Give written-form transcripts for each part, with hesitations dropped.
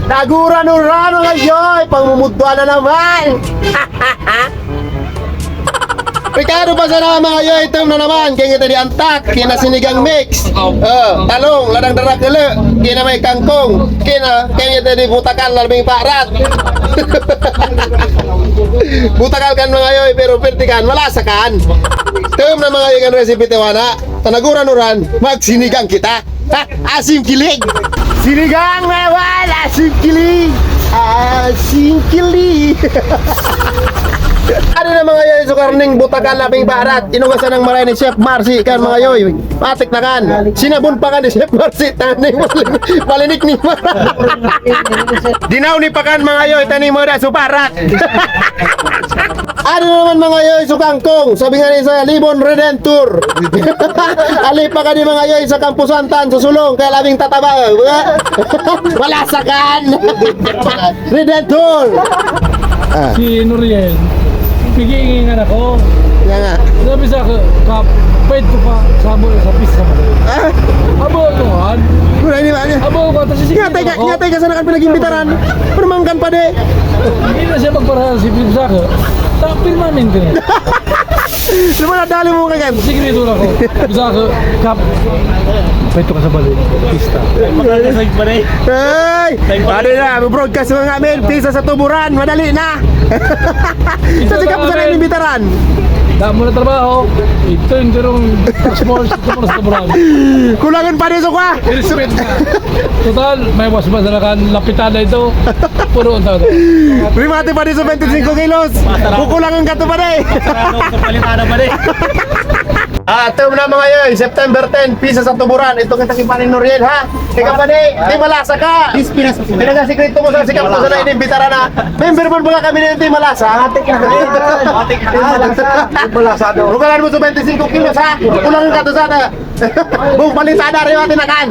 Nagura-nura ngayon, pangmumudwa na naman. Ricardo pa sana mga yoy, item na naman. Kaya kita diantak, kina sinigang mix. Talong, ladang darak gala. Kina may kangkong. Kaya kita di butakan, labing parat. Butakan kan mga yoy, pero pertikan, malasakan. Item na mga yoy kan recipe tewana. Tanagura-nuran, magsinigang kita. Asim kilig. Sinigang mewan, asim kilig. Asim kilig. Ano na mga yoy, so karning butakan labing barat. Inugasan ng maray ni Chef Marcy kan mga yoy. Patik na kan. Sinabon pa kan ni Chef Marcy. Taning malinik ni Mara. Dinaw ni pa kan mga yoy. Taning mga so barat. Ano naman mga yoy, so kangkong. Sabi nga ni sa Libon Redentor. Ali pa ka ni mga yoy sa Kampusantan, sa sulong. Kaya labing tataba. Malasakan. Redentor. Si Nuriel, pigingin nga ako. Yan nga. Sabi sa kap, pwede ko pa sabon sa pista mo. Abo ko, han? Wala ini ba niya? Abo ko, tapos sisigil Nyatay ka sana kan pinagimbitaran. Permangkan pa de. Hindi na siya magparahal si Pim sa ako. Tak pirmamin ko niya. Lumana dali mo kagan. Sigurito na ko. Sa ako, kap, pwede ka sa balik. Pista. Hey! Ada na, broadcast mga ngamin. Pisa sa tuburan, madali na. Sa sikap sa inimbitaran. Dahil mo na trabaho, ito yung tirong small sa bulan. Kulangan pa rin so ka. Respect na. Total, may wasmas na kan lapitan na ito. Puro ang tao. Primate pa rin sa 25 kilos. Kukulangan ka to pa rin. Sa palitada pa rin. Term na mga yun, September 10, pisa sa tuburan. Ito kita kipanin Noriel ha. Tika pa di malasa ka. Pinagasikreto mo sa sikap ko sa inimbitara na. Member mo ba kami na yung malasa? Atik na. Atik na. Malasa do. Rugalan mo sa 25 kilos ha. Kulangan ka to sana. Bung palitada rin natin nakan.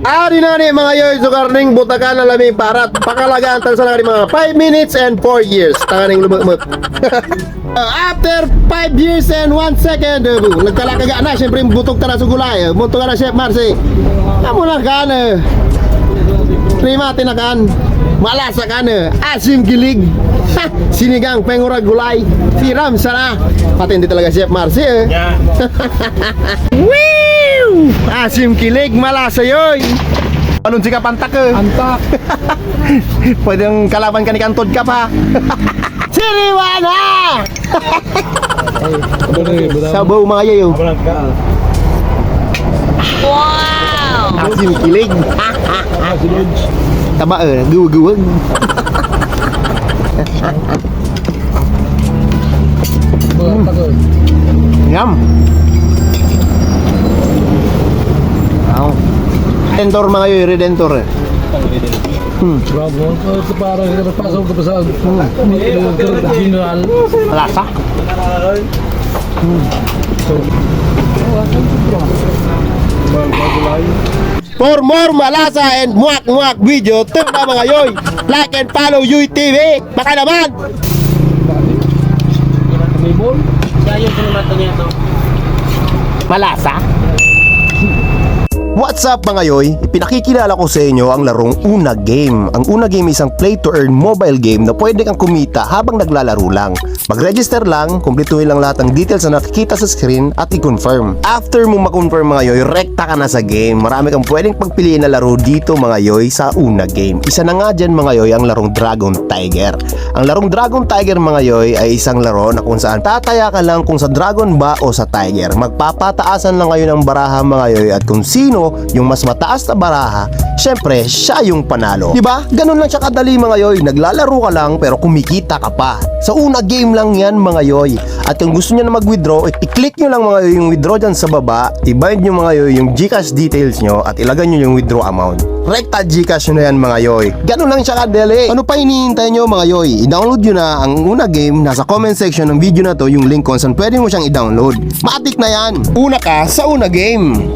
Ari na ni mga yoy, so karning butakan na laming parat. Pakalagaan tan sa mga 5 minutes and 4 years. Tanganing lumot. After 5 years and 1 second, nagkalakaga na, siyempre butog ka na sa gulay. Butog ka na Chef Marcy. Amo na kan. Prima tinakan. Malasa kan. Asim gilig. Sinigang pengurag gulay. Tiram sana. Patindi talaga Chef Marcy eh. Yeah. Woo! Asim kilig, malasa yoy. Anong sika pantak eh. Antak. Pwedeng kalaban ka ni Kantod ka pa. Siriwana! Sabaw mga yayo. Wow! Asim kilig. Taba eh, guwag-guwag. Yum! Wow! Redentor mga yayo, Redentor eh. Bravo. Ito parang napasok ko pa sa general. Malasa? For more malasa and muak-muak video, tunda mga yoy, like and follow Yuy TV. Baka naman! Ayaw ko naman ito niya ito. Malasa? What's up mga yoy? Ipinakikilala ko sa inyo ang larong Una Game. Ang Una Game is isang play-to-earn mobile game na pwede kang kumita habang naglalaro lang. Mag-register lang, kumpletuhin lang lahat ng details na nakikita sa screen at i-confirm. After mo ma-confirm mga yoy, rekta ka na sa game. Marami kang pwedeng pagpiliin na laro dito mga yoy sa Una Game. Isa na nga dyan mga yoy ang larong Dragon Tiger. Ang larong Dragon Tiger mga yoy ay isang laro na kung saan tataya ka lang kung sa Dragon ba o sa Tiger. Magpapataasan lang ngayon ang baraha mga yoy at kung sino yung mas mataas na baraha, syempre siya yung panalo. Diba? Ganun lang siya kadali mga yoy. Naglalaro ka lang pero kumikita ka pa. Sa Una Game lang yan mga yoy. At kung gusto nyo na mag-withdraw, i-click nyo lang mga yoy yung withdraw dyan sa baba. I-bind nyo mga yoy yung Gcash details nyo at ilagay nyo yung withdraw amount. Rekta Gcash na yan mga yoy. Ganun lang siya kadali. Ano pa hinihintay nyo mga yoy? I-download nyo na ang Una Game. Nasa comment section ng video na to yung link kung saan pwede mo siyang i-download. Matik na yan. Una ka sa Una Game.